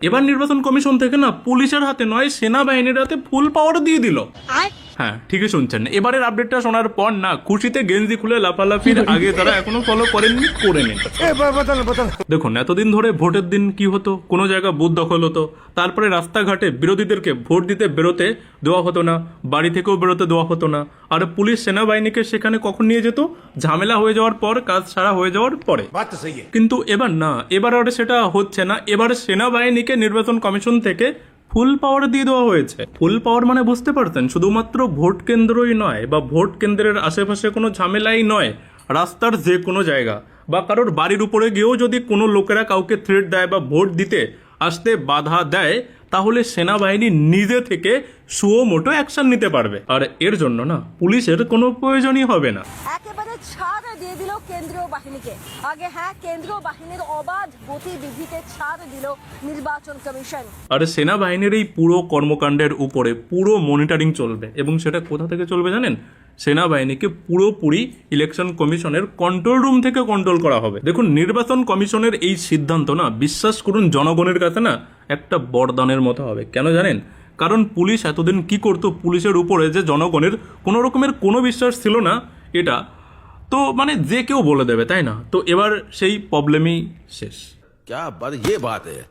এবার নির্বাচন কমিশন থেকে না পুলিশের হাতে নয় সেনাবাহিনীর হাতে ফুল পাওয়ার দিয়ে দিল। হ্যাঁ ঠিকই শুনছেন, এবারের আপডেটটা শোনার পর না খুশিতে গেঞ্জি খুলে লাফালাফির আগে তারা এখনো ফলো করেননি, করে নিন। দেখুন এতদিন ধরে ভোটের দিন কি হতো, কোনো জায়গা বুথ দখল হতো, তারপরে রাস্তাঘাটে বিরোধীদেরকে ভোট দিতে বেরোতে দেওয়া হতো না, বাড়ি থেকেও বেরোতে দেওয়া হতো না, আর পুলিশ সেনাবাহিনীকে সেখানে কখন নিয়ে যেত, ঝামেলা হয়ে যাওয়ার পর, কাজ সারা হয়ে যাওয়ার পরে। কিন্তু এবার না, এবার আর সেটা হচ্ছে না। এবার সেনাবাহিনীকে নির্বাচন কমিশন থেকে ফুল পাওয়ার দিয়ে দেওয়া হয়েছে। ফুল পাওয়ার মানে বুঝতে পারতেন, শুধুমাত্র ভোট কেন্দ্রই নয় বা ভোট কেন্দ্রের আশেপাশে কোনো ঝামেলাই নয়, রাস্তার যে কোনো জায়গা বা কারোর বাড়ির উপরে গিয়েও যদি কোনো লোকেরা কাউকে থ্রেট দেয় বা ভোট দিতে আসতে বাধা দেয়, তাহলে সেনাবাহিনী নিজে থেকে সুমোটো অ্যাকশন নিতে পারবে। আর এর জন্য না পুলিশের কোনো প্রয়োজনই হবে না। একেবারে ছাড় দিয়ে দিল কেন্দ্রীয় বাহিনীকে। আগে হ্যাঁ, কেন্দ্রীয় বাহিনীর অবাধ গতিবিধিতে ছাড় দিল নির্বাচন কমিশন। আর সেনাবাহিনীর এই পুরো কর্মকাণ্ডের উপরে পুরো মনিটরিং চলবে, এবং সেটা কোথা থেকে চলবে জানেন? সেনাবাহিনীকে পুরোপুরি ইলেকশন কমিশনের কন্ট্রোল রুম থেকে কন্ট্রোল করা হবে। দেখুন নির্বাচন কমিশনের এই সিদ্ধান্ত না, বিশ্বাস করুন জনগণের কাছে না একটা বরদানের মতো হবে। কেন জানেন? কারণ পুলিশ এতদিন কি করতো, পুলিশের উপরে যে জনগণের কোনো রকমের কোনো বিশ্বাস ছিল না, এটা তো মানে যে কেউ বলে দেবে, তাই না? তো এবার সেই প্রবলেমই শেষ। क्या बात, ये बात है।